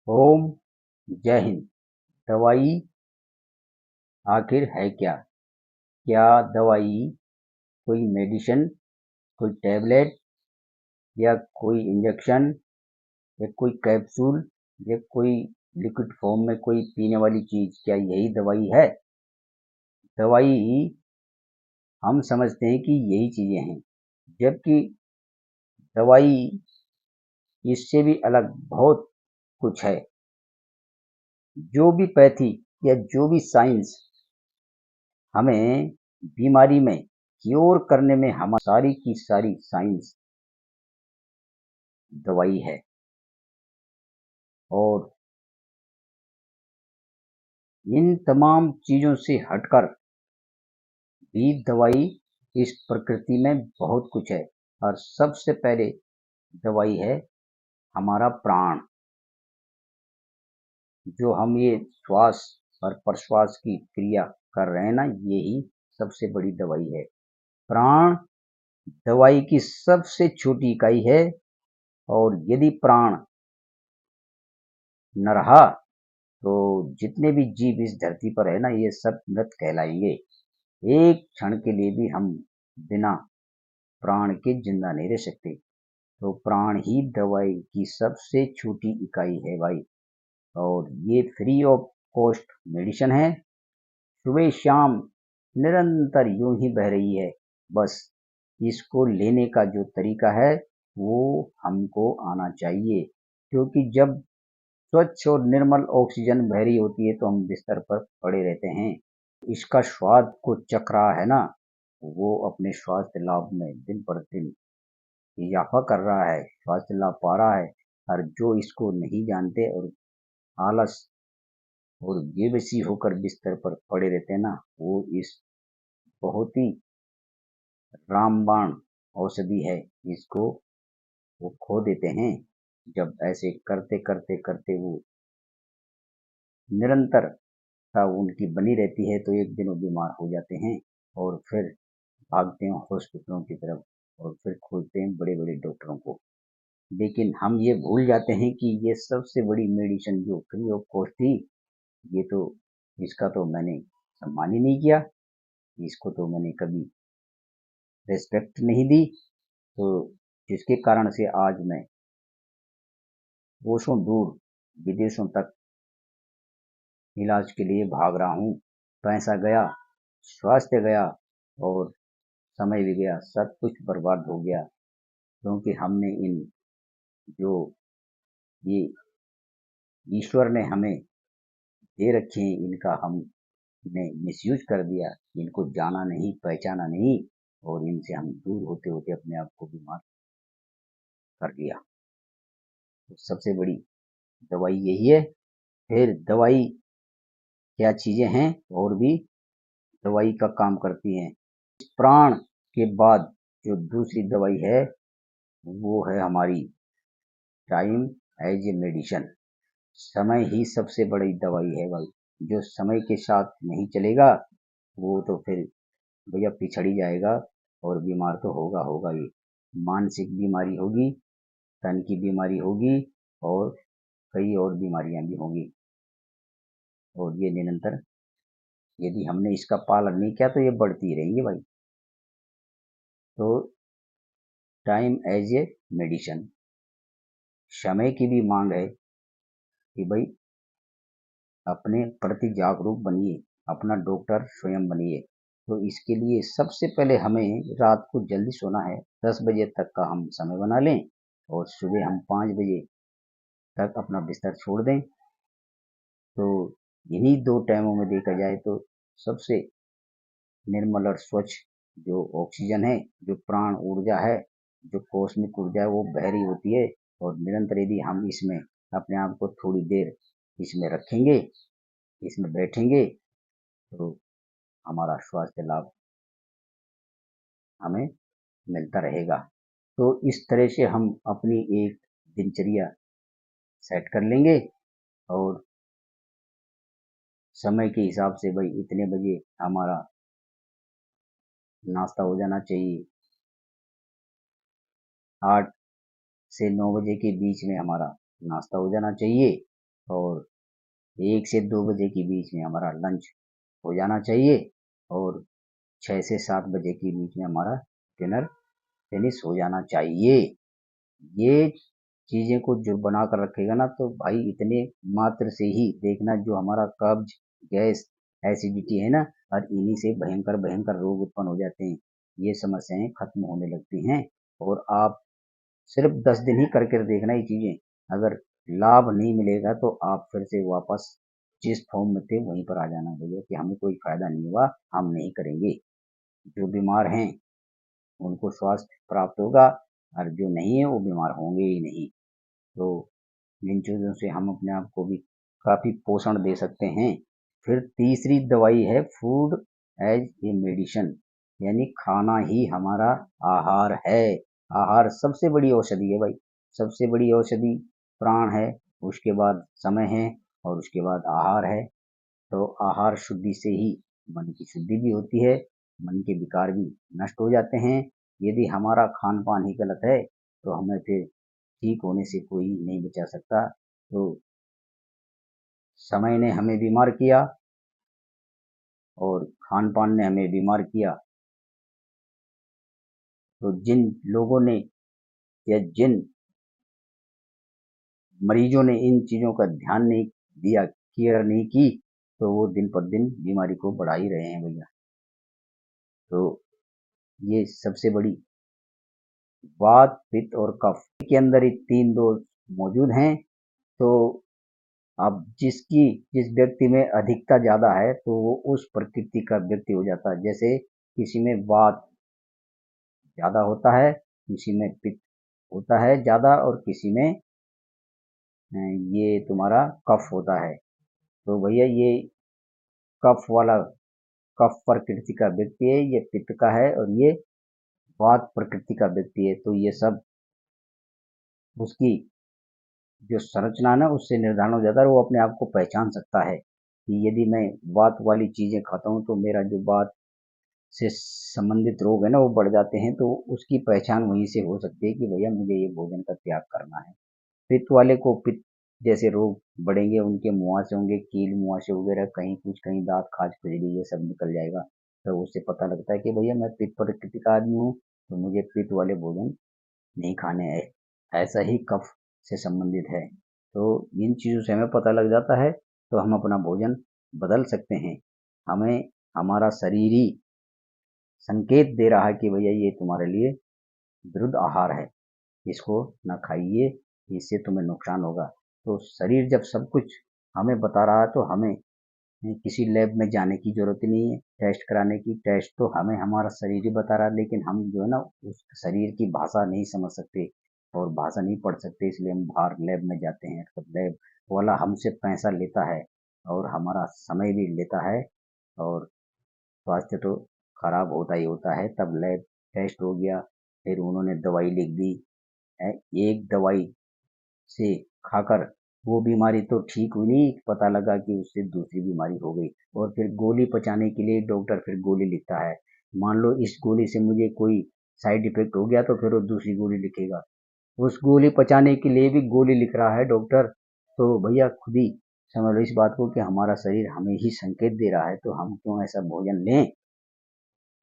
ओम जय हिंद। दवाई आखिर है क्या? क्या दवाई कोई मेडिसिन, कोई टैबलेट या कोई इंजेक्शन या कोई कैप्सूल या कोई लिक्विड फॉर्म में कोई पीने वाली चीज, क्या यही दवाई है? दवाई हम समझते हैं कि यही चीजें हैं, जबकि दवाई इससे भी अलग बहुत कुछ है। जो भी पैथी या जो भी साइंस हमें बीमारी में क्योर करने में, हमारी सारी की सारी साइंस दवाई है। और इन तमाम चीजों से हटकर भी दवाई इस प्रकृति में बहुत कुछ है। और सबसे पहले दवाई है हमारा प्राण। जो हम ये श्वास और प्रश्वास की क्रिया कर रहे हैं ना, यही सबसे बड़ी दवाई है। प्राण दवाई की सबसे छोटी इकाई है। और यदि प्राण न रहा तो जितने भी जीव इस धरती पर है ना, ये सब मृत कहलाएंगे। एक क्षण के लिए भी हम बिना प्राण के जिंदा नहीं रह सकते। तो प्राण ही दवाई की सबसे छोटी इकाई है भाई। और ये फ्री ऑफ कॉस्ट मेडिसिन है। सुबह शाम निरंतर यूं ही बह रही है। बस इसको लेने का जो तरीका है वो हमको आना चाहिए। क्योंकि जब स्वच्छ और निर्मल ऑक्सीजन बह रही होती है तो हम बिस्तर पर पड़े रहते हैं। इसका स्वाद को चख रहा है ना, वो अपने स्वास्थ्य लाभ में दिन पर दिन इजाफा कर रहा है, स्वास्थ्य लाभ पा रहा है। और जो इसको नहीं जानते और आलस और बेबसी होकर बिस्तर पर पड़े रहते हैं ना, वो इस बहुत ही रामबाण औषधि है, इसको वो खो देते हैं। जब ऐसे करते करते करते वो निरंतरता उनकी बनी रहती है तो एक दिन वो बीमार हो जाते हैं। और फिर भागते हैं हॉस्पिटलों की तरफ और फिर खोजते हैं बड़े बड़े डॉक्टरों को। लेकिन हम ये भूल जाते हैं कि ये सबसे बड़ी मेडिसिन जो फ्री ऑफ कॉस्ट थी, ये तो इसका तो मैंने सम्मान ही नहीं किया, इसको तो मैंने कभी रिस्पेक्ट नहीं दी। तो जिसके कारण से आज मैं कोसों दूर विदेशों तक इलाज के लिए भाग रहा हूँ। पैसा गया, स्वास्थ्य गया और समय भी गया, सब कुछ बर्बाद हो गया। क्योंकि हमने इन जो ये ईश्वर ने हमें दे रखे हैं, इनका हमने मिसयूज कर दिया। इनको जाना नहीं, पहचाना नहीं और इनसे हम दूर होते होते अपने आप को बीमार कर लिया। तो सबसे बड़ी दवाई यही है। फिर दवाई क्या चीजें हैं और भी दवाई का काम करती हैं। प्राण के बाद जो दूसरी दवाई है वो है हमारी टाइम एज ए मेडिसिन। समय ही सबसे बड़ी दवाई है भाई। जो समय के साथ नहीं चलेगा वो तो फिर भैया पिछड़ ही जाएगा और बीमार तो होगा होगा ही। मानसिक बीमारी होगी, तन की बीमारी होगी और कई और बीमारियां भी होंगी। और ये निरंतर यदि हमने इसका पालन नहीं किया तो ये बढ़ती ही रहेंगी भाई। तो टाइम एज ए मेडिसिन, समय की भी मांग है कि भाई अपने प्रति जागरूक बनिए, अपना डॉक्टर स्वयं बनिए। तो इसके लिए सबसे पहले हमें रात को जल्दी सोना है। 10 बजे तक का हम समय बना लें और सुबह हम 5 बजे तक अपना बिस्तर छोड़ दें। तो इन्हीं 2 टाइमों में देखा जाए तो सबसे निर्मल और स्वच्छ जो ऑक्सीजन है, जो प्राण ऊर्जा है, जो कॉस्मिक ऊर्जा है, वो बह रही होती है। और निरंतर यदि हम इसमें अपने आप को थोड़ी देर इसमें रखेंगे, इसमें बैठेंगे तो हमारा स्वास्थ्य लाभ हमें मिलता रहेगा। तो इस तरह से हम अपनी एक दिनचर्या सेट कर लेंगे और समय के हिसाब से भाई इतने बजे हमारा नाश्ता हो जाना चाहिए, 8 से 9 बजे के बीच में हमारा नाश्ता हो जाना चाहिए। और 1 से 2 बजे के बीच में हमारा लंच हो जाना चाहिए और 6 से 7 बजे के बीच में हमारा डिनर फिनिश हो जाना चाहिए। ये चीज़ें को जो बना कर रखेगा ना, तो भाई इतने मात्र से ही देखना, जो हमारा कब्ज, गैस, एसिडिटी है ना, और इन्हीं से भयंकर भयंकर रोग उत्पन्न हो जाते हैं। ये समस्याएं खत्म होने लगती हैं। और आप सिर्फ 10 दिन ही करके देखना ये चीज़ें, अगर लाभ नहीं मिलेगा तो आप फिर से वापस जिस फॉर्म में थे वहीं पर आ जाना भैया, कि हमें कोई फायदा नहीं हुआ, हम नहीं करेंगे। जो बीमार हैं उनको स्वास्थ्य प्राप्त होगा, और जो नहीं है वो बीमार होंगे ही नहीं। तो इन चीज़ों से हम अपने आप को भी काफ़ी पोषण दे सकते हैं। फिर तीसरी दवाई है फूड एज ए मेडिसिन, यानी खाना ही हमारा आहार है। आहार सबसे बड़ी औषधि है भाई, सबसे बड़ी औषधि प्राण है, उसके बाद समय है, और उसके बाद आहार है। तो आहार शुद्धि से ही मन की शुद्धि भी होती है, मन के विकार भी नष्ट हो जाते हैं। यदि हमारा खान पान ही गलत है तो हमें फिर ठीक होने से कोई नहीं बचा सकता। तो समय ने हमें बीमार किया और खान पान ने हमें बीमार किया। तो जिन लोगों ने या जिन मरीजों ने इन चीज़ों का ध्यान नहीं दिया, केयर नहीं की, तो वो दिन पर दिन बीमारी को बढ़ा ही रहे हैं भैया। तो ये सबसे बड़ी वात, पित्त और कफ के अंदर ही 3 दोष मौजूद हैं। तो अब जिस व्यक्ति में अधिकता ज़्यादा है तो वो उस प्रकृति का व्यक्ति हो जाता है। जैसे किसी में वात ज़्यादा होता है, किसी में पित्त होता है ज़्यादा, और किसी में ये तुम्हारा कफ होता है। तो भैया ये कफ वाला, कफ प्रकृति का व्यक्ति है, ये पित्त का है, और ये वात प्रकृति का व्यक्ति है। तो ये सब उसकी जो संरचना है ना, उससे निर्धारण हो जाता है, वो अपने आप को पहचान सकता है कि यदि मैं वात वाली चीज़ें खाता हूँ तो मेरा जो वात से संबंधित रोग है ना वो बढ़ जाते हैं। तो उसकी पहचान वहीं से हो सकती है कि भैया मुझे ये भोजन का त्याग करना है। पित्त वाले को पित्त जैसे रोग बढ़ेंगे, उनके मुहासे होंगे, कील मुहासे वगैरह, कहीं कुछ, कहीं दांत खाज खुजली, ये सब निकल जाएगा। तो उससे पता लगता है कि भैया मैं पित्त प्रकृति का आदमी हूँ, तो मुझे पित्त वाले भोजन नहीं खाने हैं। ऐसा ही कफ से संबंधित है। तो इन चीज़ों से हमें पता लग जाता है, तो हम अपना भोजन बदल सकते हैं। हमें हमारा शरीर ही संकेत दे रहा है कि भैया ये तुम्हारे लिए विरुद्ध आहार है, इसको ना खाइए, इससे तुम्हें नुकसान होगा। तो शरीर जब सब कुछ हमें बता रहा है तो हमें किसी लैब में जाने की जरूरत ही नहीं है टेस्ट कराने की। टेस्ट तो हमें हमारा शरीर ही बता रहा है, लेकिन हम जो है ना उस शरीर की भाषा नहीं समझ सकते और भाषा नहीं पढ़ सकते, इसलिए हम बाहर लैब में जाते हैं। तब लैब वाला हमसे पैसा लेता है और हमारा समय भी लेता है, और स्वास्थ्य तो खराब होता ही होता है। तब लैब टेस्ट हो गया, फिर उन्होंने दवाई लिख दी है। एक दवाई से खाकर वो बीमारी तो ठीक हुई नहीं, पता लगा कि उससे दूसरी बीमारी हो गई। और फिर गोली पचाने के लिए डॉक्टर फिर गोली लिखता है। मान लो इस गोली से मुझे कोई साइड इफेक्ट हो गया तो फिर वो दूसरी गोली लिखेगा। उस गोली पचाने के लिए भी गोली लिख रहा है डॉक्टर। तो भैया खुद ही समझ लो इस बात को कि हमारा शरीर हमें ही संकेत दे रहा है, तो हम क्यों ऐसा भोजन लें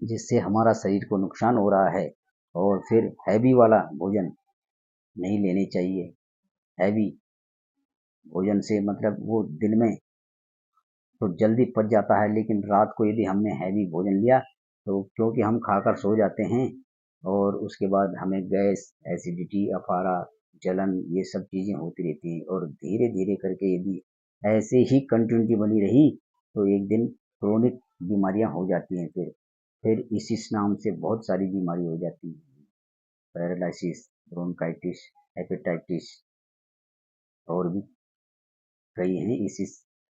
जिससे हमारा शरीर को नुकसान हो रहा है। और फिर हैवी वाला भोजन नहीं लेने चाहिए। हैवी भोजन से मतलब वो दिन में तो जल्दी पच जाता है, लेकिन रात को यदि हमने हैवी भोजन लिया तो क्योंकि हम खाकर सो जाते हैं, और उसके बाद हमें गैस, एसिडिटी, अफारा, जलन, ये सब चीज़ें होती रहती हैं। और धीरे धीरे करके यदि ऐसे ही कंटिन्यूटी बनी रही तो एक दिन क्रोनिक बीमारियां हो जाती हैं। फिर इसी नाम से बहुत सारी बीमारी हो जाती है, पैरालिसिस, ब्रोंकाइटिस, हेपेटाइटिस, और भी कई हैं इसी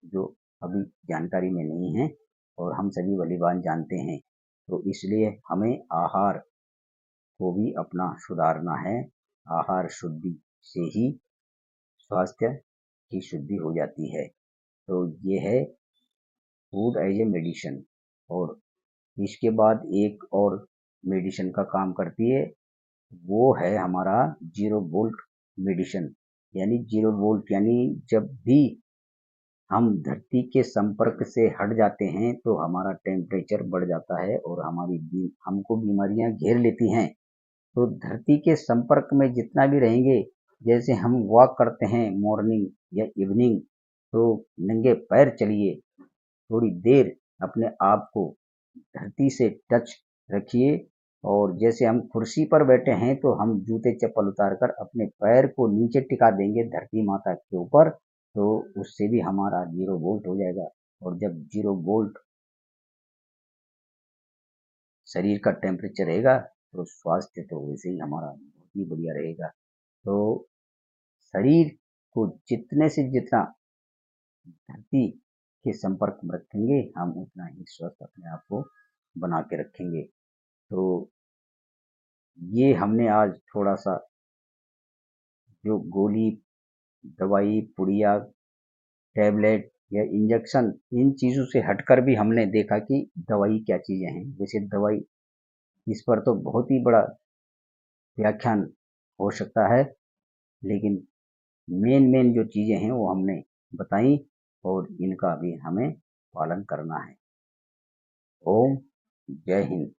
जो अभी जानकारी में नहीं है, और हम सभी भलीभांति जानते हैं। तो इसलिए हमें आहार को भी अपना सुधारना है। आहार शुद्धि से ही स्वास्थ्य की शुद्धि हो जाती है। तो ये है फूड एज ए मेडिसिन। और इसके बाद एक और मेडिसिन का काम करती है, वो है हमारा जीरो वोल्ट मेडिसिन। यानी 0 वोल्ट, यानी जब भी हम धरती के संपर्क से हट जाते हैं तो हमारा टेम्परेचर बढ़ जाता है और हमको बीमारियां घेर लेती हैं। तो धरती के संपर्क में जितना भी रहेंगे, जैसे हम वॉक करते हैं मॉर्निंग या इवनिंग, तो नंगे पैर चलिए, थोड़ी देर अपने आप को धरती से टच रखिए। और जैसे हम कुर्सी पर बैठे हैं तो हम जूते चप्पल उतार कर अपने पैर को नीचे टिका देंगे धरती माता के ऊपर, तो उससे भी हमारा 0 वोल्ट हो जाएगा। और जब 0 वोल्ट शरीर का टेम्परेचर रहेगा तो स्वास्थ्य तो वैसे ही हमारा बहुत ही बढ़िया रहेगा। तो शरीर को जितने से जितना धरती के संपर्क में रखेंगे, हम उतना ही स्वस्थ अपने आप को बना के रखेंगे। तो ये हमने आज थोड़ा सा जो गोली, दवाई, पुड़िया, टैबलेट या इंजेक्शन, इन चीज़ों से हटकर भी हमने देखा कि दवाई क्या चीज़ें हैं। वैसे दवाई, इस पर तो बहुत ही बड़ा व्याख्यान हो सकता है, लेकिन मेन मेन जो चीज़ें हैं वो हमने बताई और इनका भी हमें पालन करना है। ओम जय हिंद।